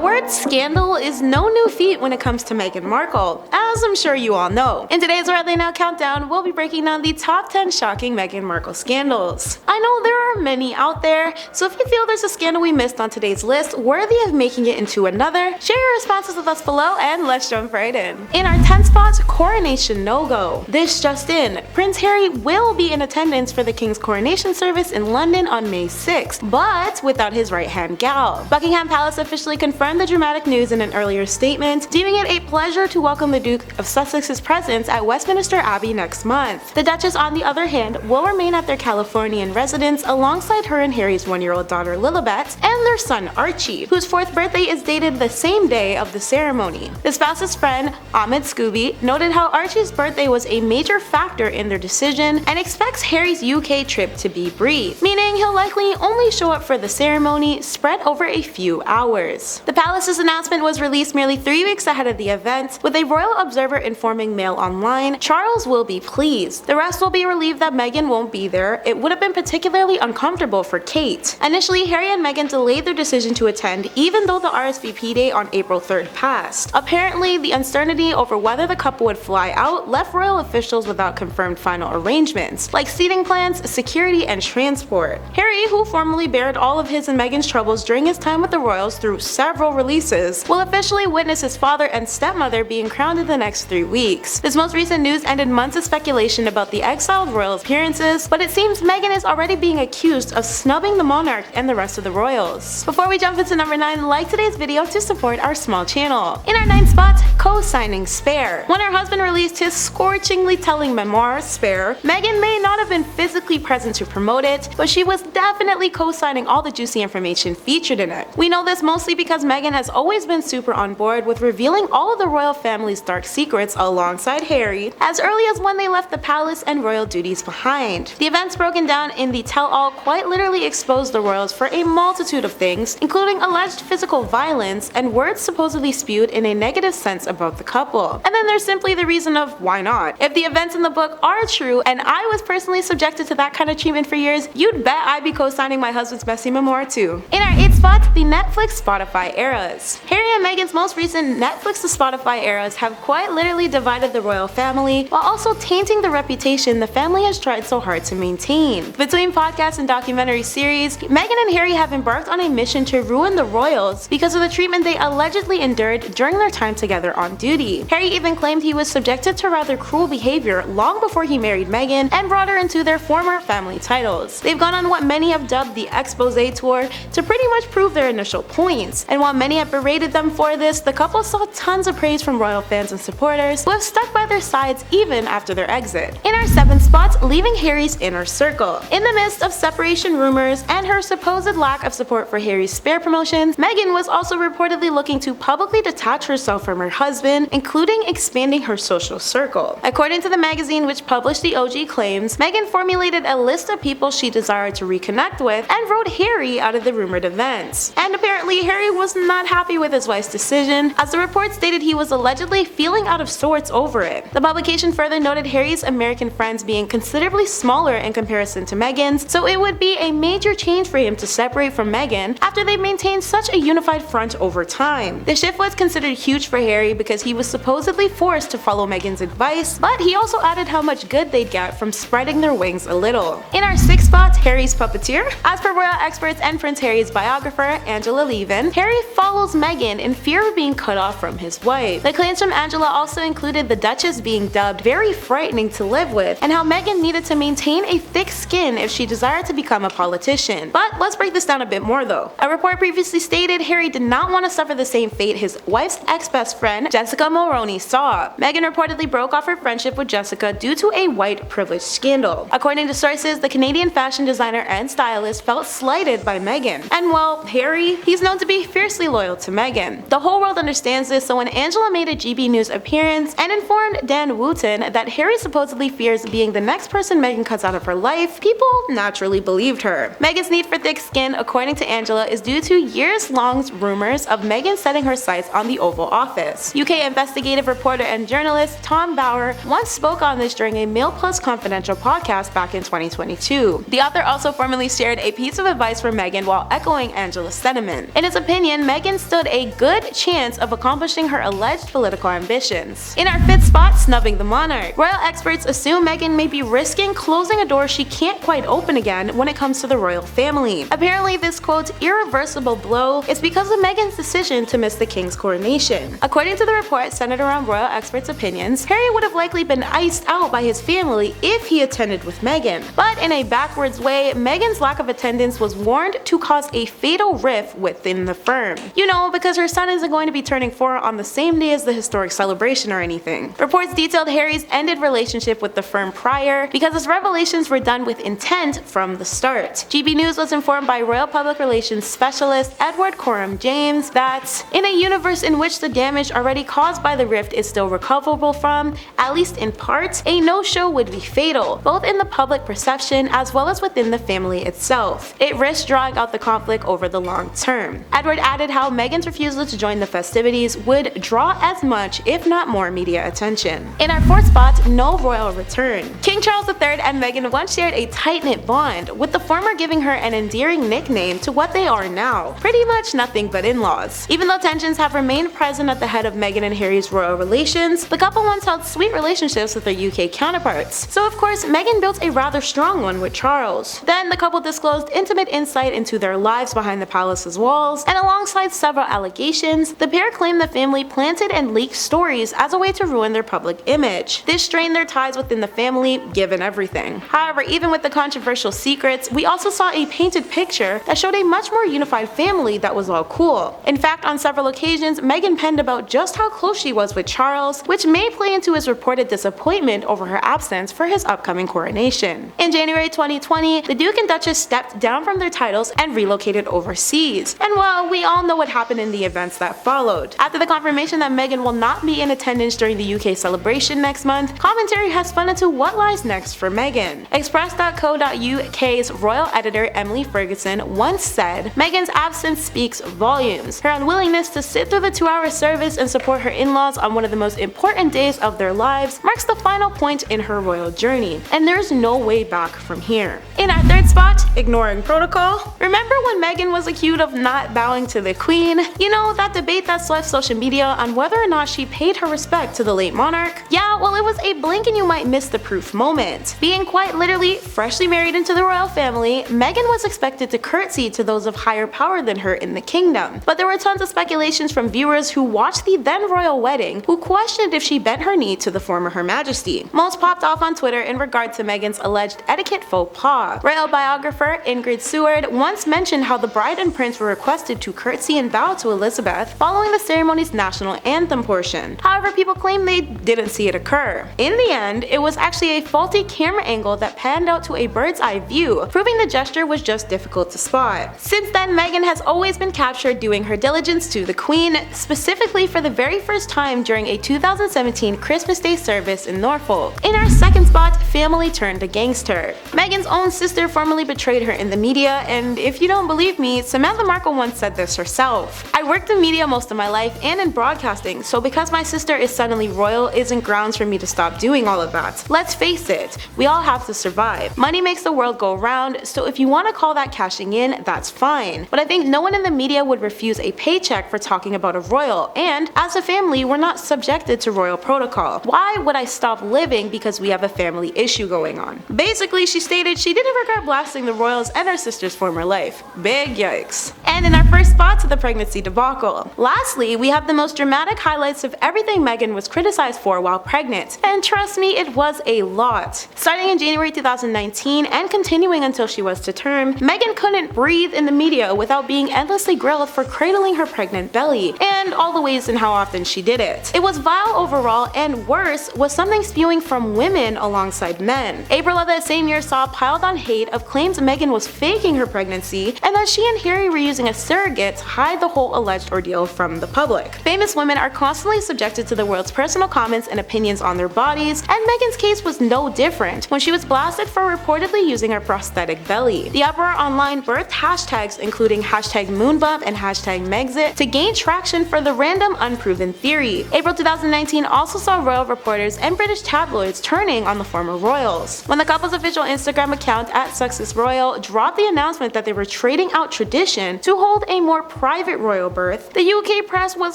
word scandal is no new feat when it comes to Meghan Markle, as I'm sure you all know. In today's Where They Now Countdown, we'll be breaking down the top 10 shocking Meghan Markle scandals. I know there are many out there, so if you feel there's a scandal we missed on today's list worthy of making it into another, share your responses with us below and let's jump right in. In our 10th spot, Coronation no-go. This just in, Prince Harry will be in attendance for the King's coronation service in London on May 6th, but without his right-hand gal. Buckingham Palace officially confirmed the dramatic news in an earlier statement, deeming it a pleasure to welcome the Duke of Sussex's presence at Westminster Abbey next month. The Duchess, on the other hand, will remain at their Californian residence alongside her and Harry's 1-year-old daughter Lilibet and their son Archie, whose 4th birthday is dated the same day of the ceremony. The spouse's friend, Ahmed Scooby, noted how Archie's birthday was a major factor in their decision and expects Harry's UK trip to be brief, meaning he'll likely only show up for the ceremony spread over a few hours. The palace's announcement was released merely 3 weeks ahead of the event, with a royal observer informing Mail Online, Charles will be pleased. The rest will be relieved that Meghan won't be there. It would have been particularly uncomfortable for Kate. Initially, Harry and Meghan delayed their decision to attend even though the RSVP date on April 3rd passed. Apparently, the uncertainty over whether the couple would fly out left royal officials without confirmed final arrangements, like seating plans, security, and transport. Harry, who formerly bared all of his and Meghan's troubles during his time with the royals through several releases, will officially witness his father and stepmother being crowned in the next 3 weeks. This most recent news ended months of speculation about the exiled royals' appearances, but it seems Meghan is already being accused of snubbing the monarch and the rest of the royals. Before we jump into number 9, like today's video to support our small channel. In our 9th spot, co-signing Spare. When her husband released his scorchingly telling memoir, Spare, Meghan may not have been physically present to promote it, but she was definitely co-signing all the juicy information featured in it. We know this mostly because Meghan has always been super on board with revealing all of the royal family's dark secrets alongside Harry, as early as when they left the palace and royal duties behind. The events broken down in the tell-all quite literally exposed the royals for a multitude of things, including alleged physical violence and words supposedly spewed in a negative sense about the couple. And then there's simply the reason of why not. If the events in the book are true and I was personally subjected to that kind of treatment for years, you'd bet I'd be co-signing my husband's messy memoir too. In our 8th spot, the Netflix Spotify eras. Harry and Meghan's most recent Netflix to Spotify eras have quite literally divided the royal family while also tainting the reputation the family has tried so hard to maintain. Between podcasts and documentary series, Meghan and Harry have embarked on a mission to ruin the royals because of the treatment they allegedly endured during their time together on duty. Harry even claimed he was subjected to rather cruel behavior long before he married Meghan and brought her into their former family titles. They've gone on what many have dubbed the expose tour to pretty much prove their initial points, and while many have berated them for this, the couple saw tons of praise from royal fans and supporters who have stuck by their sides even after their exit. In our 7th spot, leaving Harry's inner circle. In the midst of separation rumors and her supposed lack of support for Harry's Spare promotions, Meghan was also reportedly looking to publicly detach herself from her husband, including expanding her social circle. According to the magazine which published the OG claims, Meghan formulated a list of people she desired to reconnect with and wrote Harry out of the rumored events. And apparently Harry was not happy with his wife's decision, as the report stated he was allegedly feeling out of sorts over it. The publication further noted Harry's American friends being considerably smaller in comparison to Meghan's, so it would be a major change for him to separate from Meghan after they maintained such a unified front over time. The shift was considered huge for Harry because he was supposedly forced to follow Meghan's advice, but he also added how much good they'd get from spreading their wings a little. In our 6th spot, Harry's puppeteer. As per royal experts and Prince Harry's biographer, Angela Levin, Harry follows Meghan in fear of being cut off from his wife. The claims from Angela also included the Duchess being dubbed very frightening to live with, and how Meghan needed to maintain a thick skin if she desired to become a politician. But let's break this down a bit more though. A report previously stated Harry did not want to suffer the same fate his wife's ex-best friend, Jessica Mulroney, saw. Meghan reportedly broke off her friendship with Jessica due to a white privilege scandal. According to sources, the Canadian fashion designer and stylist felt slighted by Meghan. And well, Harry, he's known to be fiercely loyal to Meghan. The whole world understands this, so when Angela made a GB News appearance and informed Dan Wooten that Harry supposedly fears being the next person Meghan cuts out of her life, people naturally believed her. Meghan's need for thick skin, according to Angela, is due to years-long rumors of Meghan setting her sights on the Oval Office. UK investigative reporter and journalist Tom Bauer once spoke on this during a Mail Plus Confidential podcast back in 2022. The author also formally shared a piece of advice for Meghan while echoing Angela's sentiment. In his opinion, Meghan Meghan stood a good chance of accomplishing her alleged political ambitions. In our 5th spot, snubbing the monarch. Royal experts assume Meghan may be risking closing a door she can't quite open again when it comes to the royal family. Apparently, this quote, irreversible blow is because of Meghan's decision to miss the king's coronation. According to the report centered around royal experts' opinions, Harry would have likely been iced out by his family if he attended with Meghan. But in a backwards way, Meghan's lack of attendance was warned to cause a fatal rift within the firm. You know, because her son isn't going to be turning 4 on the same day as the historic celebration or anything. Reports detailed Harry's ended relationship with the firm prior because his revelations were done with intent from the start. GB News was informed by Royal Public Relations Specialist Edward Coram James that, in a universe in which the damage already caused by the rift is still recoverable from, at least in part, a no-show would be fatal, both in the public perception as well as within the family itself. It risked drawing out the conflict over the long term. Edward added how Meghan's refusal to join the festivities would draw as much, if not more, media attention. In our 4th spot, no royal return. King Charles III and Meghan once shared a tight-knit bond, with the former giving her an endearing nickname to what they are now, pretty much nothing but in-laws. Even though tensions have remained present at the head of Meghan and Harry's royal relations, the couple once held sweet relationships with their UK counterparts. So of course, Meghan built a rather strong one with Charles. Then the couple disclosed intimate insight into their lives behind the palace's walls, and alongside several allegations, the pair claimed the family planted and leaked stories as a way to ruin their public image. This strained their ties within the family, given everything. However, even with the controversial secrets, we also saw a painted picture that showed a much more unified family that was all cool. In fact, on several occasions, Meghan penned about just how close she was with Charles, which may play into his reported disappointment over her absence for his upcoming coronation. In January 2020, the Duke and Duchess stepped down from their titles and relocated overseas. And well, we all know what happened in the events that followed. After the confirmation that Meghan will not be in attendance during the UK celebration next month, commentary has spun into what lies next for Meghan. Express.co.uk's royal editor Emily Ferguson once said, "Meghan's absence speaks volumes. Her unwillingness to sit through the 2-hour service and support her in-laws on one of the most important days of their lives marks the final point in her royal journey, and there's no way back from here." In our 3rd spot, ignoring protocol. Remember when Meghan was accused of not bowing to the Queen? You know, that debate that swept social media on whether or not she paid her respect to the late monarch? Yeah, well, it was a blink and you might miss the proof moment. Being quite literally freshly married into the royal family, Meghan was expected to curtsy to those of higher power than her in the kingdom. But there were tons of speculations from viewers who watched the then royal wedding who questioned if she bent her knee to the former Her Majesty. Most popped off on Twitter in regard to Meghan's alleged etiquette faux pas. Royal biographer Ingrid Seward once mentioned how the bride and prince were requested to curtsy and bow to Elizabeth following the ceremony's national anthem portion. However, people claim they didn't see it occur. In the end, it was actually a faulty camera angle that panned out to a bird's eye view, proving the gesture was just difficult to spot. Since then, Meghan has always been captured doing her diligence to the Queen, specifically for the very first time during a 2017 Christmas Day service in Norfolk. In our 2nd spot, family turned against her. Meghan's own sister formally betrayed her in the media, and if you don't believe me, Samantha Markle once said this herself. "I worked in media most of my life and in broadcasting, so because my sister is suddenly royal isn't grounds for me to stop doing all of that. Let's face it, we all have to survive. Money makes the world go round, so if you want to call that cashing in, that's fine. But I think no one in the media would refuse a paycheck for talking about a royal, and as a family, we're not subjected to royal protocol. Why would I stop living because we have a family issue going on?" Basically, she stated she didn't regret blasting the royals and her sister's former life. Big yikes. And in our 1st spot, the pregnancy debacle. Lastly, we have the most dramatic highlights of everything Meghan was criticized for while pregnant, and trust me, it was a lot. Starting in January 2019 and continuing until she was to term, Meghan couldn't breathe in the media without being endlessly grilled for cradling her pregnant belly, and all the ways and how often she did it. It was vile overall, and worse was something spewing from women alongside men. April of that same year saw piled on hate of claims Meghan was faking her pregnancy and that she and Harry were using a surrogate to hide the whole alleged ordeal from the public. Famous women are constantly subjected to the world's personal comments and opinions on their bodies, and Meghan's case was no different when she was blasted for reportedly using her prosthetic belly. The uproar online birthed hashtags including #moonbump and #Megxit to gain traction for the random unproven theory. April 2019 also saw royal reporters and British tabloids turning on the former royals. When the couple's official Instagram account @SuccessRoyal dropped the announcement that they were trading out tradition to hold a more private royal birth, the UK press was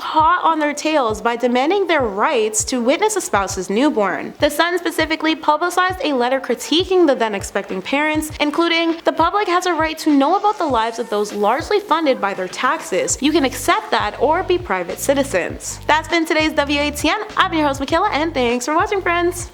hot on their tails by demanding their rights to witness a spouse's newborn. The Sun specifically publicized a letter critiquing the then expecting parents, including, "The public has a right to know about the lives of those largely funded by their taxes. You can accept that or be private citizens." That's been today's WATN. I've been your host, Michaela, and thanks for watching, friends.